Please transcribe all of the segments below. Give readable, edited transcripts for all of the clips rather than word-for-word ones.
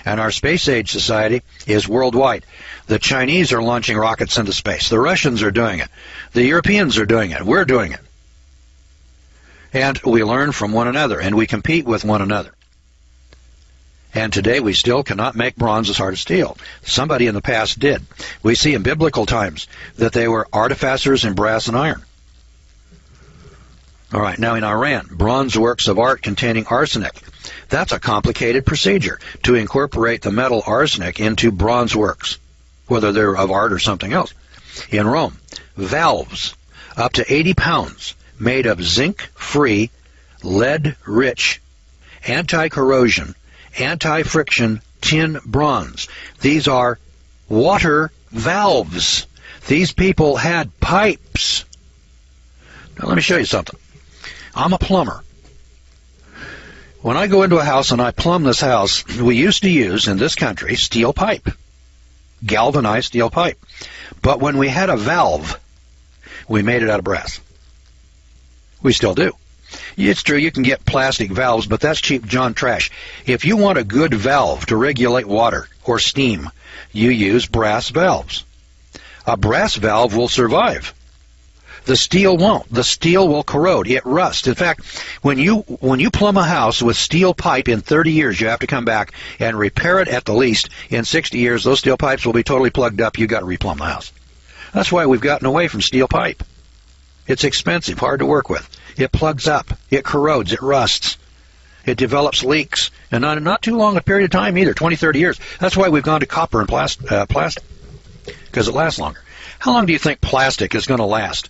And our space age society is worldwide. The Chinese are launching rockets into space. The Russians are doing it. The Europeans are doing it. We're doing it. And we learn from one another, and we compete with one another. And today we still cannot make bronze as hard as steel. Somebody in the past did. We see in biblical times that they were artificers in brass and iron. All right, now in Iran, bronze works of art containing arsenic. That's a complicated procedure to incorporate the metal arsenic into bronze works, whether they're of art or something else. In Rome, valves up to 80 pounds made of zinc-free, lead-rich, anti-corrosion, anti-friction tin bronze. These are water valves. These people had pipes. Now let me show you something. I'm a plumber. When I go into a house and I plumb this house, we used to use, in this country, steel pipe. Galvanized steel pipe. But when we had a valve, we made it out of brass. We still do. It's true, you can get plastic valves, but that's cheap John trash. If you want a good valve to regulate water or steam, you use brass valves. A brass valve will survive. The steel won't. The steel will corrode. It rusts. In fact, when you plumb a house with steel pipe in 30 years, you have to come back and repair it at the least. In 60 years, those steel pipes will be totally plugged up. You've got to replumb the house. That's why we've gotten away from steel pipe. It's expensive, hard to work with. It plugs up. It corrodes. It rusts. It develops leaks. And not too long a period of time either, 20, 30 years. That's why we've gone to copper and plastic, because it lasts longer. How long do you think plastic is going to last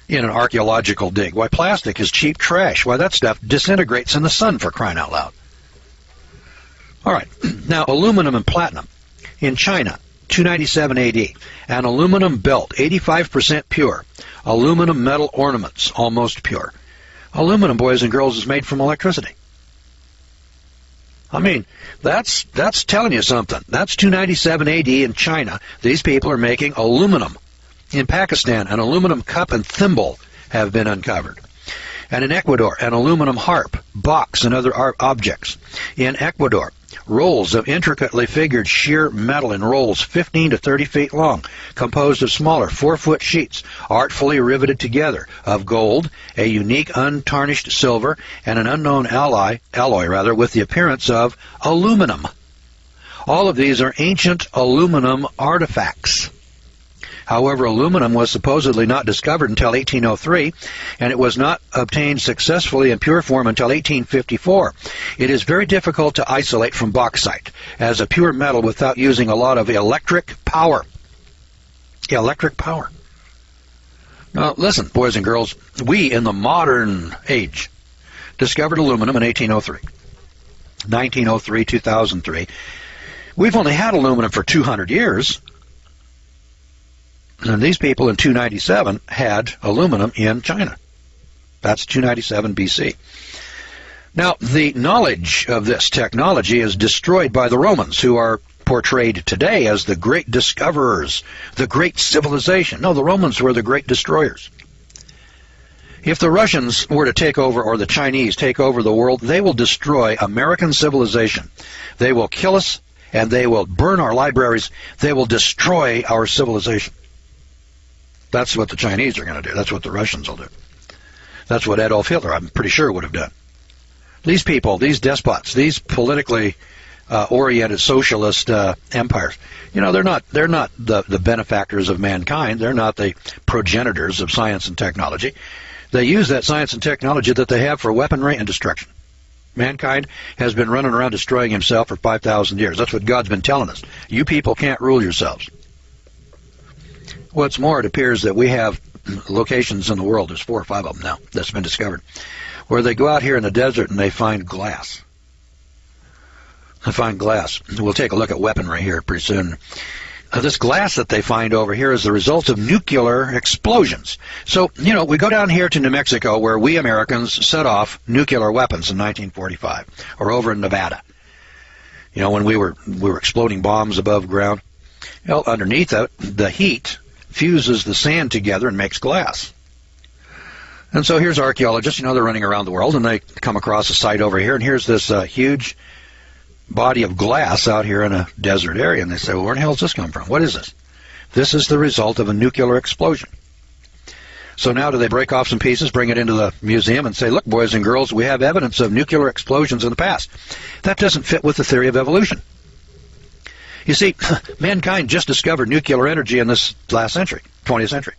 in an archaeological dig? Why, plastic is cheap trash. Why, that stuff disintegrates in the sun, for crying out loud. All right. Now, aluminum and platinum. In China, 297 AD, an aluminum belt, 85% pure. Aluminum metal ornaments, almost pure. Aluminum, boys and girls, is made from electricity. I mean, that's telling you something. That's 297 AD in China. These people are making aluminum. In Pakistan, an aluminum cup and thimble have been uncovered. And in Ecuador, an aluminum harp, box, and other objects. In Ecuador, rolls of intricately figured sheer metal in rolls 15 to 30 feet long, composed of smaller 4-foot sheets, artfully riveted together, of gold, a unique untarnished silver, and an unknown alloy with the appearance of aluminum. All of these are ancient aluminum artifacts. However, aluminum was supposedly not discovered until 1803, and it was not obtained successfully in pure form until 1854. It is very difficult to isolate from bauxite as a pure metal without using a lot of electric power. Electric power. Now, listen, boys and girls, we in the modern age discovered aluminum in 1803. 1903, 2003. We've only had aluminum for 200 years. And these people in 297 had aluminum in China. That's 297 BC. Now, the knowledge of this technology is destroyed by the Romans, who are portrayed today as the great discoverers, the great civilization. No, the Romans were the great destroyers. If the Russians were to take over, or the Chinese take over the world, they will destroy American civilization. They will kill us, and they will burn our libraries. They will destroy our civilization. That's what the Chinese are going to do. That's what the Russians will do. That's what Adolf Hitler, I'm pretty sure, would have done. These people, these despots, these politically oriented socialist empires, you know, they're not the benefactors of mankind. They're not the progenitors of science and technology. They use that science and technology that they have for weaponry and destruction. Mankind has been running around destroying himself for 5,000 years. That's what God's been telling us. You people can't rule yourselves. What's more, it appears that we have locations in the world, there's 4 or 5 of them now that's been discovered, where they go out here in the desert and they find glass. They find glass. We'll take a look at weaponry here pretty soon. This glass that they find over here is the result of nuclear explosions. So, you know, we go down here to New Mexico, where we Americans set off nuclear weapons in 1945, or over in Nevada. You know, when we were exploding bombs above ground. Well, underneath it, the heat fuses the sand together and makes glass. And so here's archaeologists, you know, they're running around the world, and they come across a site over here, and here's this huge body of glass out here in a desert area, and they say, well, where the hell does this come from? What is this? This is the result of a nuclear explosion. So now do they break off some pieces, bring it into the museum, and say, look, boys and girls, we have evidence of nuclear explosions in the past. That doesn't fit with the theory of evolution. You see, mankind just discovered nuclear energy in this last century, 20th century.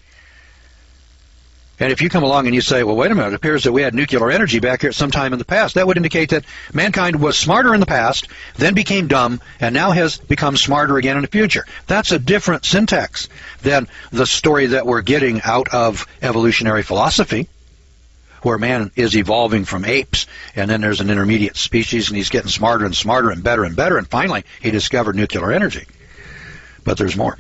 And if you come along and you say, well, wait a minute, it appears that we had nuclear energy back here at some time in the past, that would indicate that mankind was smarter in the past, then became dumb, and now has become smarter again in the future. That's a different syntax than the story that we're getting out of evolutionary philosophy, where man is evolving from apes, and then there's an intermediate species, and he's getting smarter and smarter and better, and finally he discovered nuclear energy. But there's more.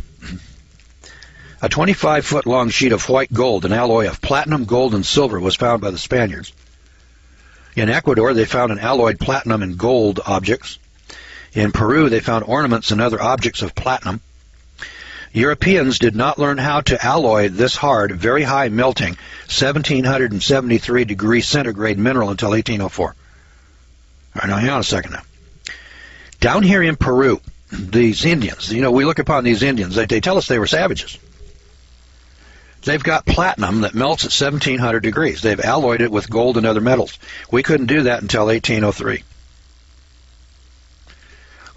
A 25-foot-long sheet of white gold, an alloy of platinum, gold, and silver, was found by the Spaniards. In Ecuador, they found an alloyed platinum and gold objects. In Peru, they found ornaments and other objects of platinum. Europeans did not learn how to alloy this hard, very high melting, 1773 degrees centigrade mineral until 1804. All right, now hang on a second now. Down here in Peru, these Indians, we look upon these Indians, they tell us they were savages. They've got platinum that melts at 1700 degrees. They've alloyed it with gold and other metals. We couldn't do that until 1803.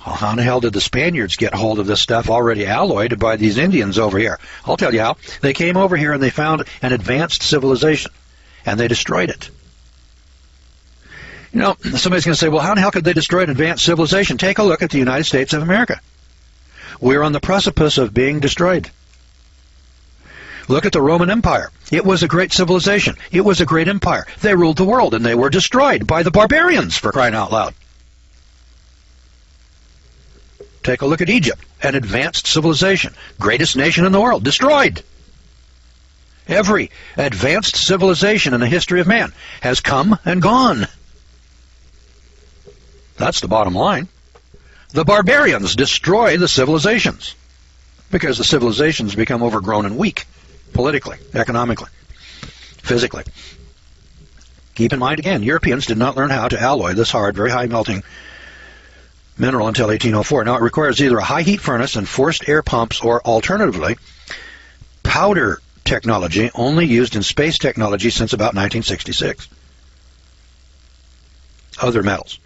Well, how in the hell did the Spaniards get hold of this stuff already alloyed by these Indians over here? I'll tell you how. They came over here and they found an advanced civilization, and they destroyed it. Somebody's going to say, well, how in the hell could they destroy an advanced civilization? Take a look at the United States of America. We're on the precipice of being destroyed. Look at the Roman Empire. It was a great civilization. It was a great empire. They ruled the world, and they were destroyed by the barbarians, for crying out loud. Take a look at Egypt, an advanced civilization, greatest nation in the world, destroyed. Every advanced civilization in the history of man has come and gone. That's the bottom line. The barbarians destroy the civilizations because the civilizations become overgrown and weak. Politically, economically, physically. Keep in mind again, Europeans did not learn how to alloy this hard, very high melting mineral until 1804. Now it requires either a high heat furnace and forced air pumps, or alternatively, powder technology, only used in space technology since about 1966. Other metals.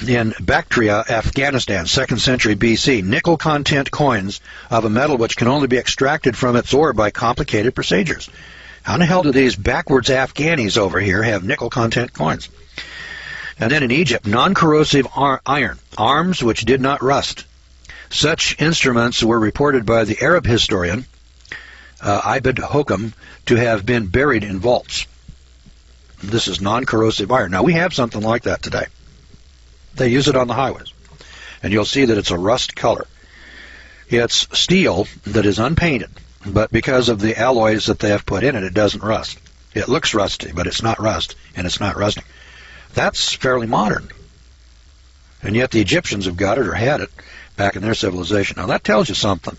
In Bactria, Afghanistan, 2nd century BC, nickel content coins of a metal which can only be extracted from its ore by complicated procedures. How in the hell do these backwards Afghanis over here have nickel content coins? And then in Egypt, non-corrosive iron, arms which did not rust. Such instruments were reported by the Arab historian Ibn Hokum to have been buried in vaults. This is non-corrosive iron. Now we have something like that today. They use it on the highways, and you'll see that it's a rust color. It's steel that is unpainted, but because of the alloys that they have put in it, it doesn't rust. It looks rusty, but it's not rust, and it's not rusting. That's fairly modern, and yet the Egyptians have got it or had it back in their civilization. Now that tells you something.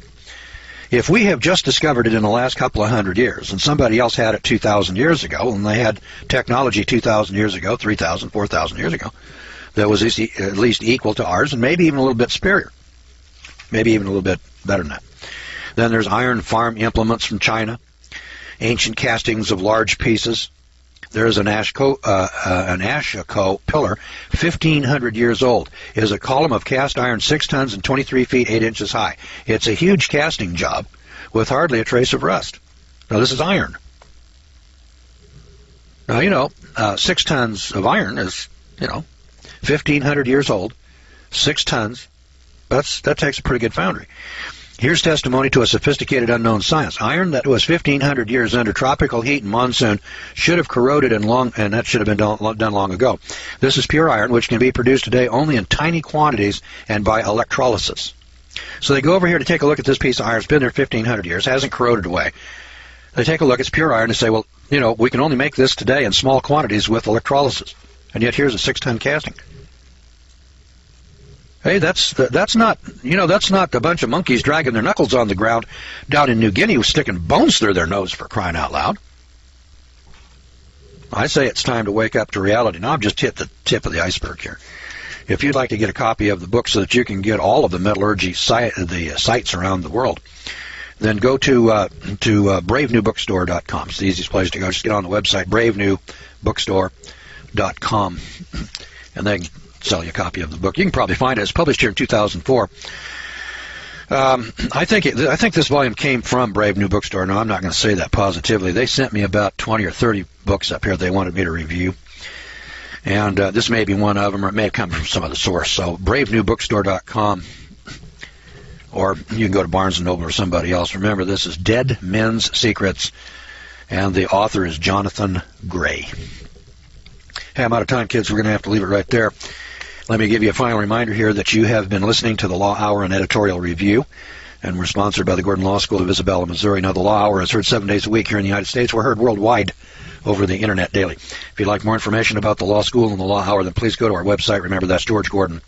If we have just discovered it in the last couple of hundred years, and somebody else had it 2,000 years ago, and they had technology 2,000 years ago, 3,000, 4,000 years ago, that was at least equal to ours, and maybe even a little bit superior. Maybe even a little bit better than that. Then there's iron farm implements from China, ancient castings of large pieces. There's an Ashko pillar, 1,500 years old. It is a column of cast iron 6 tons and 23 feet 8 inches high. It's a huge casting job with hardly a trace of rust. Now this is iron. Now, 6 tons of iron is, 1,500 years old, 6 tons. That takes a pretty good foundry. Here's testimony to a sophisticated unknown science. Iron that was 1,500 years under tropical heat and monsoon should have corroded and that should have been done long ago. This is pure iron, which can be produced today only in tiny quantities and by electrolysis. So they go over here to take a look at this piece of iron. It's been there 1,500 years, hasn't corroded away. They take a look, it's pure iron, and say, well, we can only make this today in small quantities with electrolysis. And yet here's a 6-ton casting. Hey, that's not a bunch of monkeys dragging their knuckles on the ground down in New Guinea sticking bones through their nose, for crying out loud. I say it's time to wake up to reality. Now I've just hit the tip of the iceberg here. If you'd like to get a copy of the book so that you can get all of the metallurgy sites around the world, then go to bravenewbookstore.com. It's the easiest place to go. Just get on the website, bravenewbookstore.com, and they can sell you a copy of the book. You can probably find it. It's published here in 2004. I think this volume came from Brave New Bookstore. No, I'm not going to say that positively. They sent me about 20 or 30 books up here they wanted me to review. And this may be one of them, or it may have come from some other source. So bravenewbookstore.com, or you can go to Barnes & Noble or somebody else. Remember, this is Dead Men's Secrets, and the author is Jonathan Gray. Hey, I'm out of time, kids. We're going to have to leave it right there. Let me give you a final reminder here that you have been listening to the Law Hour and Editorial Review, and we're sponsored by the Gordon Law School of Isabella, Missouri. Now, the Law Hour is heard 7 days a week here in the United States. We're heard worldwide over the Internet daily. If you'd like more information about the Law School and the Law Hour, then please go to our website. Remember, that's georgegordon.org.